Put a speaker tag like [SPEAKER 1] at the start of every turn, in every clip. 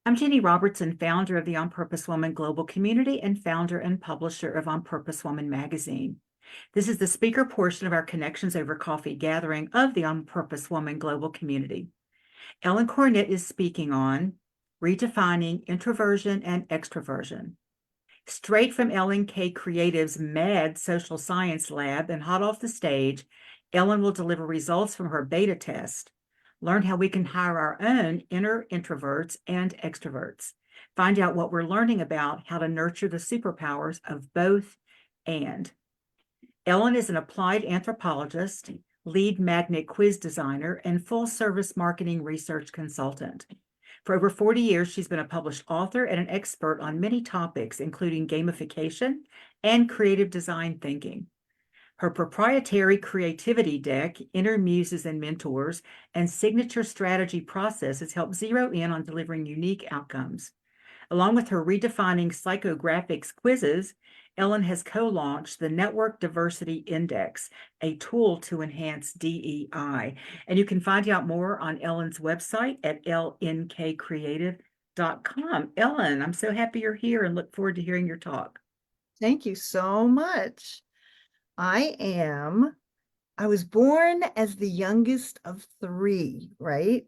[SPEAKER 1] I'm Jenny Robertson, founder of the On Purpose Woman Global Community and founder and publisher of On Purpose Woman magazine. This is the speaker portion of our Connections Over Coffee gathering of the On Purpose Woman Global Community. Ellen Koronet is speaking on Redefining Introversion and Extraversion. Straight from LNK Creative's Mad Social Science Lab and hot off the stage, Ellen will deliver results from her beta test. Learn how we can hire our own inner introverts and extroverts. Find out what we're learning about how to nurture the superpowers of both and. Ellen is an applied anthropologist, lead magnet quiz designer, and full-service marketing research consultant. For over 40 years, she's been a published author and an expert on many topics, including gamification and creative design thinking. Her proprietary creativity deck, Inner Muses and Mentors, and signature strategy processes help zero in on delivering unique outcomes. Along with her Redefining Psychographics quizzes, Ellen has co-launched the Network Diversity Index, a tool to enhance DEI. And you can find out more on Ellen's website at lnkcreative.com. Ellen, I'm so happy you're here and look forward to hearing your talk.
[SPEAKER 2] Thank you so much. I was born as the youngest of three, right?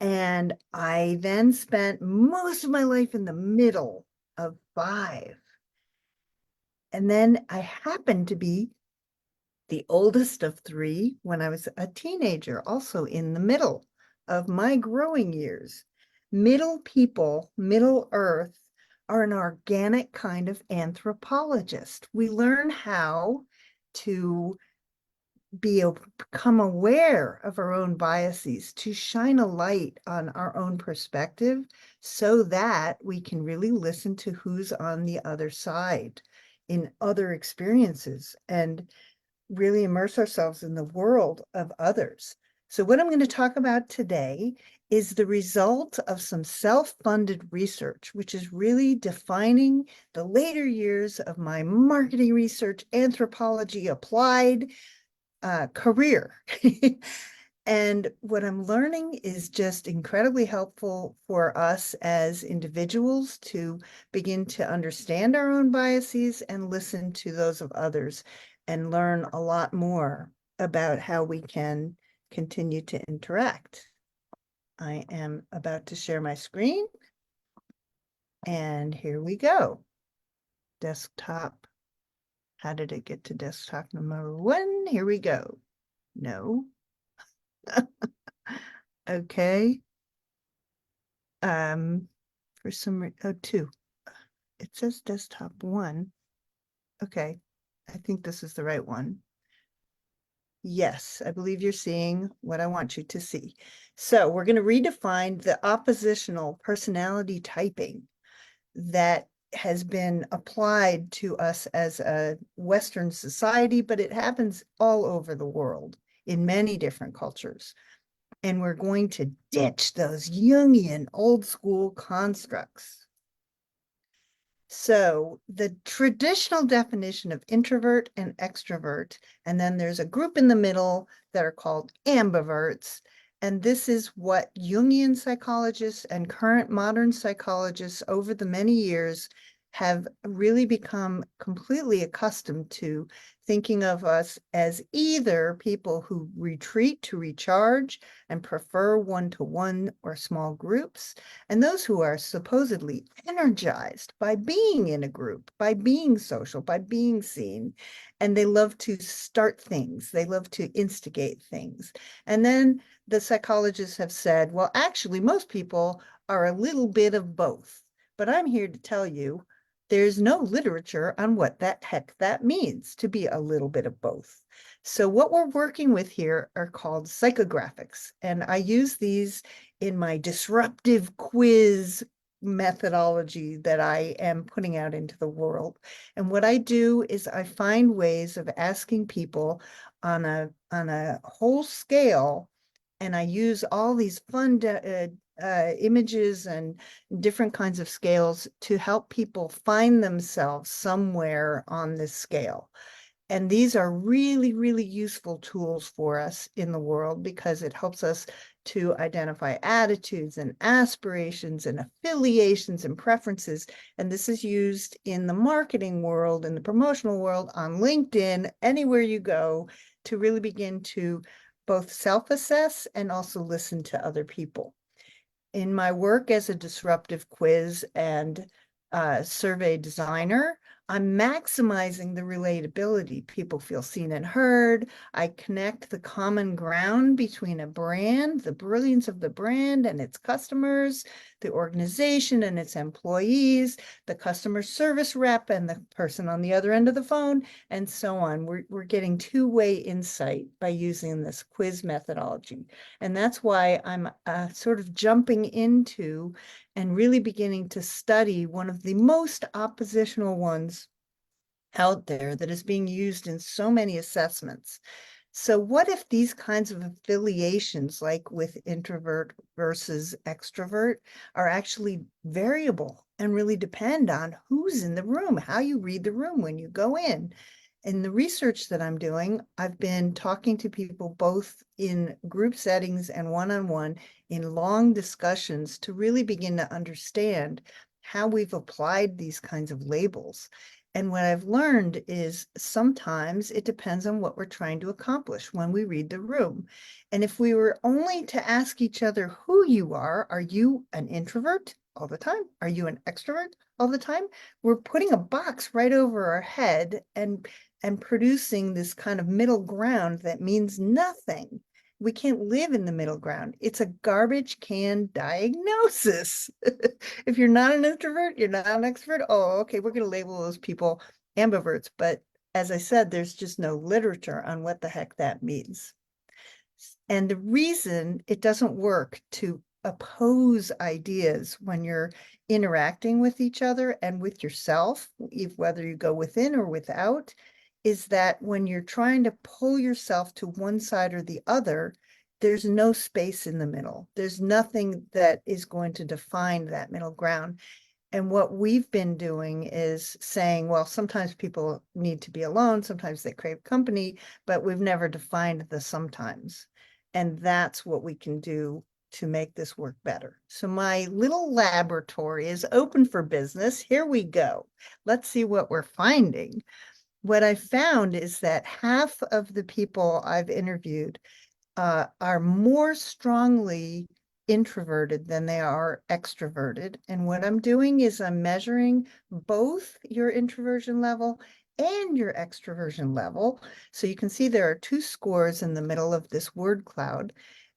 [SPEAKER 2] And I then spent most of my life in the middle of five. And then I happened to be the oldest of three when I was a teenager, also in the middle of my growing years. Middle people, Middle Earth, are an organic kind of anthropologist. We learn how to become aware of our own biases, to shine a light on our own perspective so that we can really listen to who's on the other side in other experiences and really immerse ourselves in the world of others. So what I'm going to talk about today is the result of some self-funded research, which is really defining the later years of my marketing research, anthropology, applied career. And what I'm learning is just incredibly helpful for us as individuals to begin to understand our own biases and listen to those of others and learn a lot more about how we can continue to interact. I am about to share my screen. And here we go. Desktop. How did it get to desktop number 1? Here we go. No. Okay. For some, 2. It says desktop 1. Okay. I think this is the right one. Yes, I believe you're seeing what I want you to see. So we're going to redefine the oppositional personality typing that has been applied to us as a Western society, but it happens all over the world in many different cultures. And we're going to ditch those Jungian old school constructs. So the traditional definition of introvert and extrovert, and then there's a group in the middle that are called ambiverts. And this is what Jungian psychologists and current modern psychologists over the many years have really become completely accustomed to, thinking of us as either people who retreat to recharge and prefer one-to-one or small groups, and those who are supposedly energized by being in a group, by being social, by being seen, and they love to start things, they love to instigate things. And then the psychologists have said, well, actually, most people are a little bit of both. But I'm here to tell you, there's no literature on what the heck that means, to be a little bit of both. So what we're working with here are called psychographics. And I use these in my disruptive quiz methodology that I am putting out into the world. And what I do is I find ways of asking people on a whole scale, and I use all these fun images and different kinds of scales to help people find themselves somewhere on this scale. And these are really, really useful tools for us in the world because it helps us to identify attitudes and aspirations and affiliations and preferences. And this is used in the marketing world, in the promotional world, on LinkedIn, anywhere you go, to really begin to both self-assess and also listen to other people. In my work as a disruptive quiz and survey designer, I'm maximizing the relatability. People feel seen and heard. I connect the common ground between a brand, the brilliance of the brand and its customers, the organization and its employees, the customer service rep and the person on the other end of the phone, and so on. We're getting two-way insight by using this quiz methodology. And that's why I'm sort of jumping into and really beginning to study one of the most oppositional ones out there that is being used in so many assessments. So what if these kinds of affiliations, like with introvert versus extrovert, are actually variable and really depend on who's in the room, how you read the room when you go in? In the research that I'm doing, I've been talking to people both in group settings and one-on-one in long discussions to really begin to understand how we've applied these kinds of labels. And what I've learned is sometimes it depends on what we're trying to accomplish when we read the room. And if we were only to ask each other who you are you an introvert all the time? Are you an extrovert all the time? We're putting a box right over our head and producing this kind of middle ground that means nothing. We can't live in the middle ground. It's a garbage can diagnosis. If you're not an introvert, you're not an extrovert. Oh, okay, we're going to label those people ambiverts. But as I said, there's just no literature on what the heck that means. And the reason it doesn't work to oppose ideas when you're interacting with each other and with yourself, whether you go within or without, is that when you're trying to pull yourself to one side or the other, there's no space in the middle. There's nothing that is going to define that middle ground. And what we've been doing is saying, well, sometimes people need to be alone, sometimes they crave company, but we've never defined the sometimes. And that's what we can do to make this work better. So my little laboratory is open for business. Here we go. Let's see what we're finding. What I found is that half of the people I've interviewed are more strongly introverted than they are extroverted. And what I'm doing is I'm measuring both your introversion level and your extroversion level. So you can see there are two scores in the middle of this word cloud.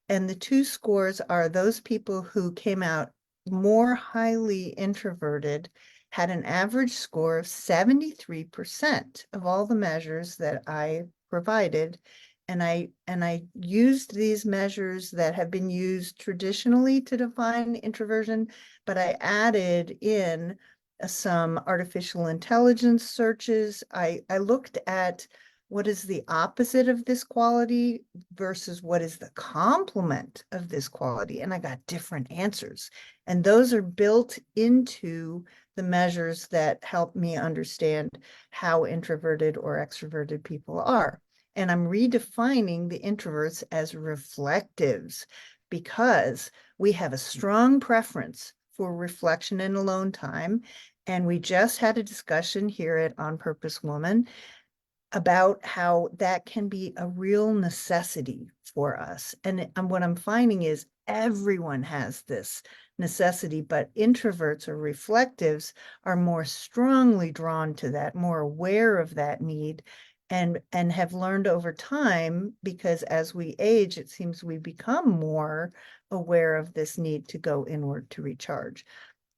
[SPEAKER 2] And the two scores are those people who came out more highly introverted had an average score of 73% of all the measures that I provided. And I used these measures that have been used traditionally to define introversion, but I added in some artificial intelligence searches. I looked at what is the opposite of this quality versus what is the complement of this quality, and I got different answers. And those are built into the measures that help me understand how introverted or extroverted people are. And I'm redefining the introverts as reflectives because we have a strong preference for reflection and alone time. And we just had a discussion here at On Purpose Woman about how that can be a real necessity for us. And what I'm finding is everyone has this necessity, but introverts or reflectives are more strongly drawn to that, more aware of that need, and have learned over time, because as we age, it seems we become more aware of this need to go inward to recharge.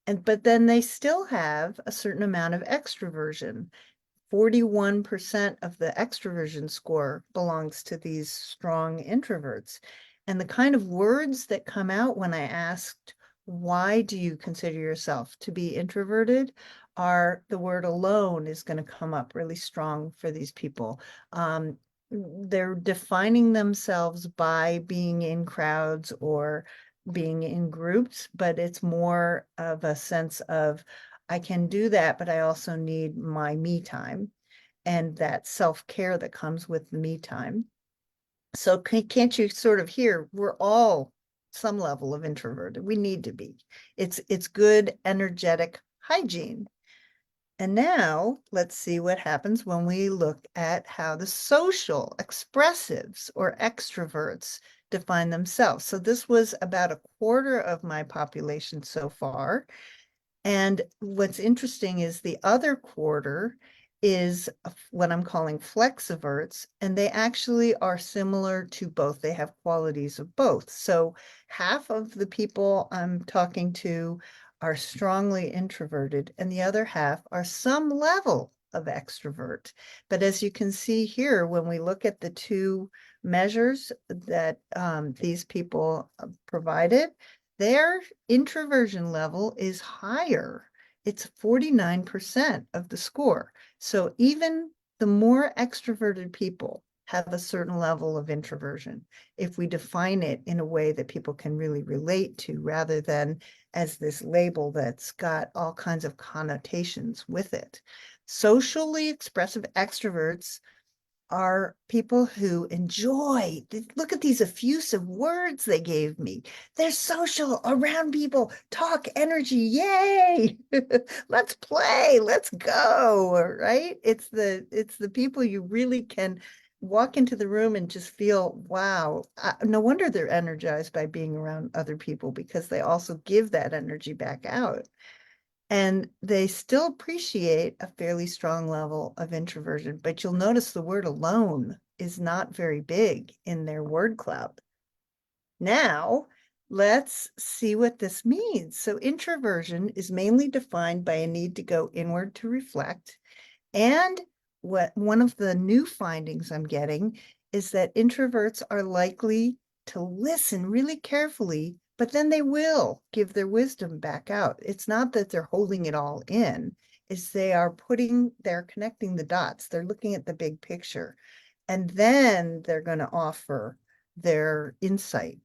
[SPEAKER 2] But then they still have a certain amount of extroversion. 41% of the extroversion score belongs to these strong introverts. And the kind of words that come out when I asked, why do you consider yourself to be introverted, are the word alone is going to come up really strong for these people. They're defining themselves by being in crowds or being in groups, but it's more of a sense of, I can do that, but I also need my me time. and that self-care that comes with the me time. So can't you sort of hear, we're all some level of introverted. We need to be. It's good, energetic hygiene. And now let's see what happens when we look at how the social expressives or extroverts define themselves. So this was about a quarter of my population so far. And what's interesting is the other quarter is what I'm calling flexiverts, and they actually are similar to both. They have qualities of both. So half of the people I'm talking to are strongly introverted, and the other half are some level of extrovert. But as you can see here, when we look at the two measures that these people provided, their introversion level is higher. It's 49% of the score. So even the more extroverted people have a certain level of introversion, if we define it in a way that people can really relate to, rather than as this label that's got all kinds of connotations with it. Socially expressive extroverts are people who enjoy, look at these effusive words they gave me. They're social, around people, talk, energy, yay! Let's play, let's go, right? It's the people you really can walk into the room and just feel, wow, no wonder they're energized by being around other people, because they also give that energy back out. And they still appreciate a fairly strong level of introversion, but you'll notice the word alone is not very big in their word cloud. Now, let's see what this means. So introversion is mainly defined by a need to go inward to reflect. And one of the new findings I'm getting is that introverts are likely to listen really carefully, but then they will give their wisdom back out. It's not that they're holding it all in, it's they're connecting the dots. They're looking at the big picture, and then they're going to offer their insight.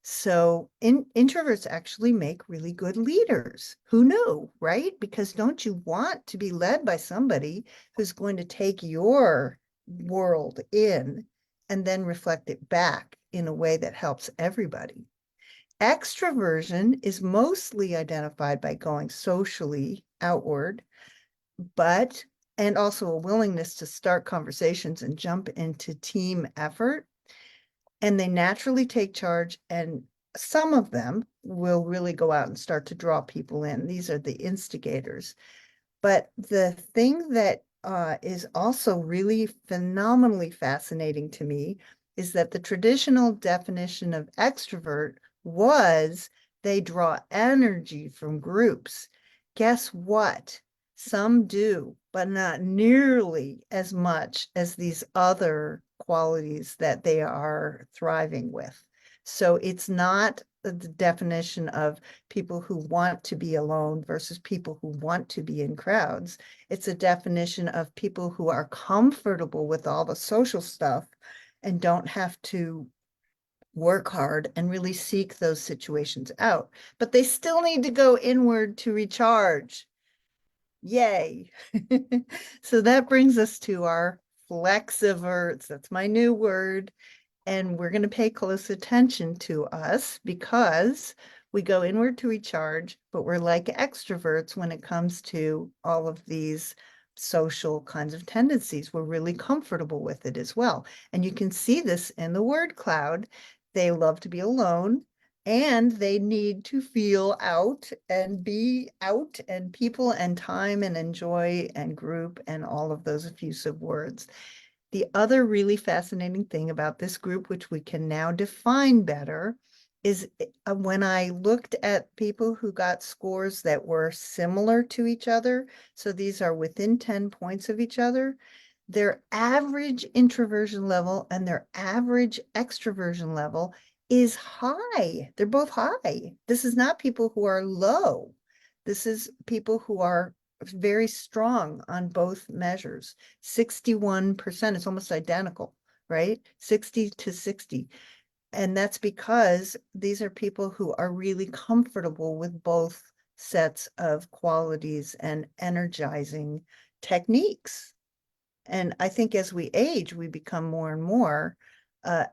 [SPEAKER 2] So introverts actually make really good leaders. Who knew, right? Because don't you want to be led by somebody who's going to take your world in and then reflect it back in a way that helps everybody? Extroversion is mostly identified by going socially outward, and also a willingness to start conversations and jump into team effort. And they naturally take charge, and some of them will really go out and start to draw people in. These are the instigators. But the thing that is also really phenomenally fascinating to me is that the traditional definition of extrovert was they draw energy from groups. Guess what? Some do, but not nearly as much as these other qualities that they are thriving with. So it's not the definition of people who want to be alone versus people who want to be in crowds. It's a definition of people who are comfortable with all the social stuff and don't have to work hard and really seek those situations out. But they still need to go inward to recharge. Yay. So that brings us to our flexiverts. That's my new word. And we're going to pay close attention to us, because we go inward to recharge, but we're like extroverts when it comes to all of these social kinds of tendencies. We're really comfortable with it as well. And you can see this in the word cloud. They love to be alone, and they need to feel out and be out, and people and time and enjoy and group and all of those effusive words. The other really fascinating thing about this group, which we can now define better, is when I looked at people who got scores that were similar to each other, so these are within 10 points of each other, their average introversion level and their average extroversion level is high. They're both high. This is not people who are low. This is people who are very strong on both measures. 61%, it's almost identical, right? 60 to 60. And that's because these are people who are really comfortable with both sets of qualities and energizing techniques. And I think as we age, we become more and more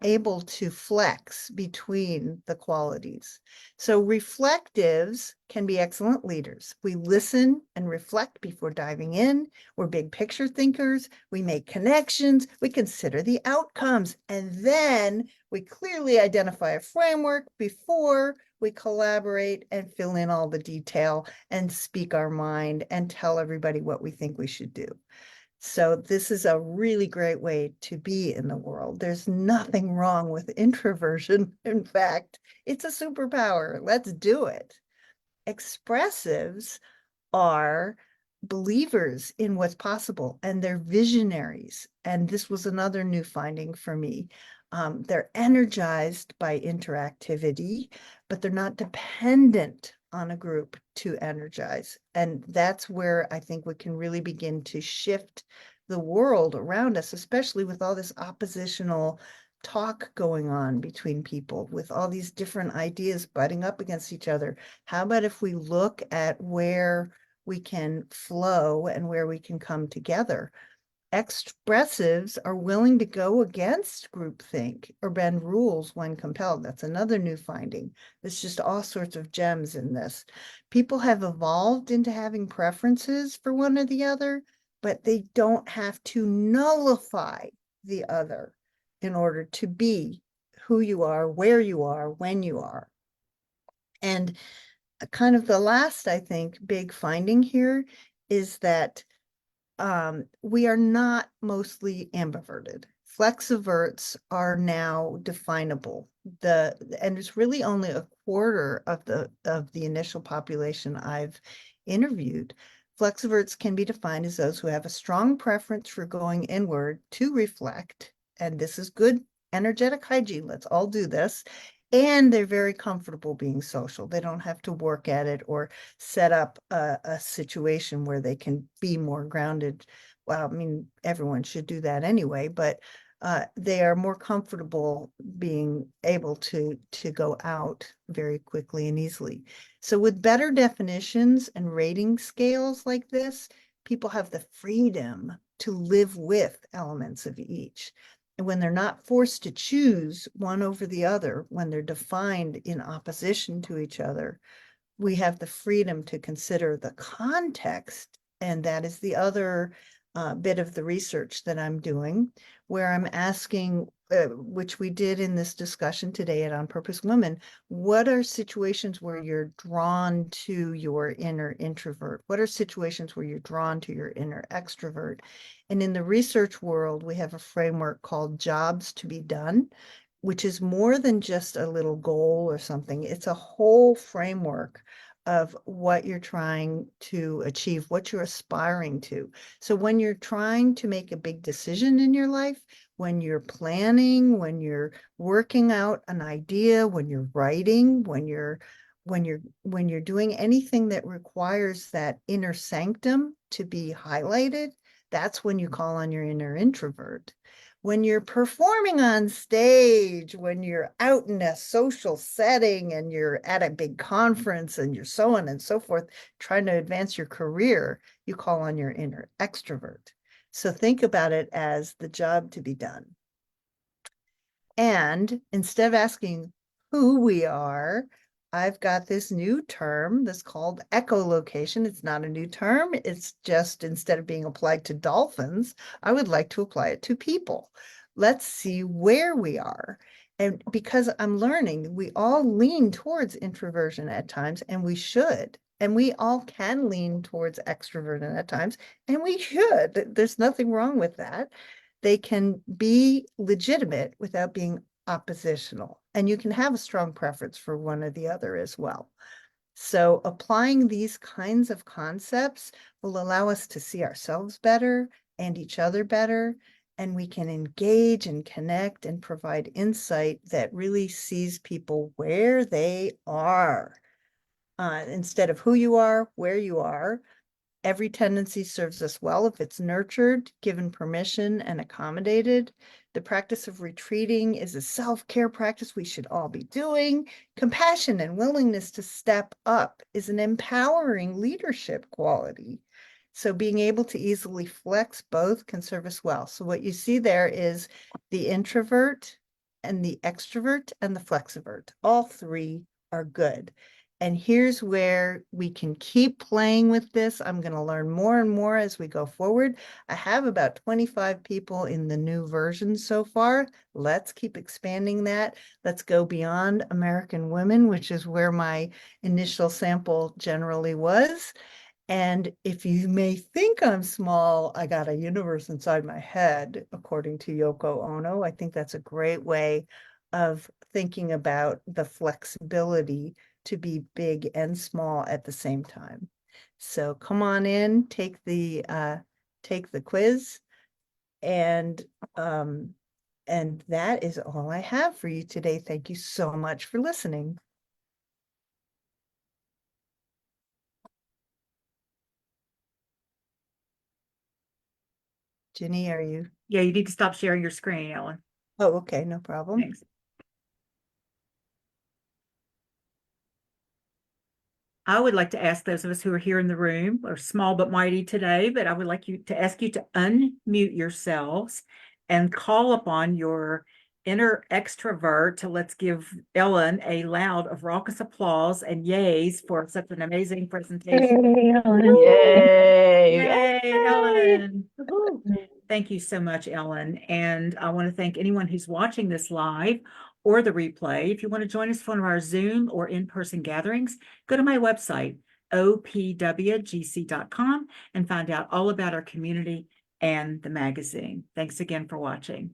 [SPEAKER 2] able to flex between the qualities. So reflectives can be excellent leaders. We listen and reflect before diving in. We're big picture thinkers. We make connections. We consider the outcomes. And then we clearly identify a framework before we collaborate and fill in all the detail and speak our mind and tell everybody what we think we should do. So this is a really great way to be in the world. There's nothing wrong with introversion. In fact, it's a superpower. Let's do it. Expressives are believers in what's possible, and they're visionaries. And this was another new finding for me. They're energized by interactivity, but they're not dependent on a group to energize. And that's where I think we can really begin to shift the world around us, especially with all this oppositional talk going on between people, with all these different ideas butting up against each other. How about if we look at where we can flow and where we can come together? Expressives are willing to go against groupthink or bend rules when compelled. That's another new finding. There's just all sorts of gems in this. People have evolved into having preferences for one or the other, but they don't have to nullify the other in order to be who you are, where you are, when you are. And kind of the last, I think, big finding here is that we are not mostly ambiverted. Flexiverts are now definable. And it's really only a quarter of the initial population I've interviewed. Flexiverts can be defined as those who have a strong preference for going inward to reflect, and this is good energetic hygiene. Let's all do this. And they're very comfortable being social. They don't have to work at it or set up a situation where they can be more grounded. Well, I mean, everyone should do that anyway, but they are more comfortable being able to go out very quickly and easily. So with better definitions and rating scales like this, people have the freedom to live with elements of each. And when they're not forced to choose one over the other, when they're defined in opposition to each other, we have the freedom to consider the context. And that is the other bit of the research that I'm doing, where I'm asking, which we did in this discussion today at On Purpose Women, what are situations where you're drawn to your inner introvert? What are situations where you're drawn to your inner extrovert? And in the research world, we have a framework called Jobs to be Done, which is more than just a little goal or something. It's a whole framework of what you're trying to achieve, what you're aspiring to. So when you're trying to make a big decision in your life, when you're planning, when you're working out an idea, when you're writing, when you're doing anything that requires that inner sanctum to be highlighted, that's when you call on your inner introvert. When you're performing on stage, when you're out in a social setting and you're at a big conference and you're so on and so forth, trying to advance your career, you call on your inner extrovert. So think about it as the job to be done. And instead of asking who we are, I've got this new term that's called echolocation. It's not a new term. It's just, instead of being applied to dolphins, I would like to apply it to people. Let's see where we are. And because I'm learning, we all lean towards introversion at times, and we should. And we all can lean towards extroversion at times, and we should. There's nothing wrong with that. They can be legitimate without being oppositional. And you can have a strong preference for one or the other as well. So applying these kinds of concepts will allow us to see ourselves better and each other better. And we can engage and connect and provide insight that really sees people where they are, instead of who you are, where you are. Every tendency serves us well if it's nurtured, given permission, and accommodated. The practice of retreating is a self-care practice we should all be doing. Compassion and willingness to step up is an empowering leadership quality. So being able to easily flex both can serve us well. So what you see there is the introvert and the extrovert and the flexivert. All three are good. And here's where we can keep playing with this. I'm going to learn more and more as we go forward. I have about 25 people in the new version so far. Let's keep expanding that. Let's go beyond American women, which is where my initial sample generally was. And if you may think I'm small, I got a universe inside my head, according to Yoko Ono. I think that's a great way of thinking about the flexibility to be big and small at the same time. So come on in, take the quiz, and that is all I have for you today. Thank you so much for listening. Ginny, are you?
[SPEAKER 1] Yeah, you need to stop sharing your screen, Ellen.
[SPEAKER 2] Oh, okay, no problem.
[SPEAKER 1] Thanks. I would like to ask those of us who are here in the room, are small but mighty today, but I would like to ask you to unmute yourselves and call upon your inner extrovert to let's give Ellen a loud of raucous applause and yays for such an amazing presentation.
[SPEAKER 3] Yay, Ellen.
[SPEAKER 1] Yay,
[SPEAKER 2] Yay!
[SPEAKER 1] Ellen. Thank you so much, Ellen. And I want to thank anyone who's watching this live or the replay. If you want to join us for one of our Zoom or in-person gatherings, go to my website, opwgc.com, and find out all about our community and the magazine. Thanks again for watching.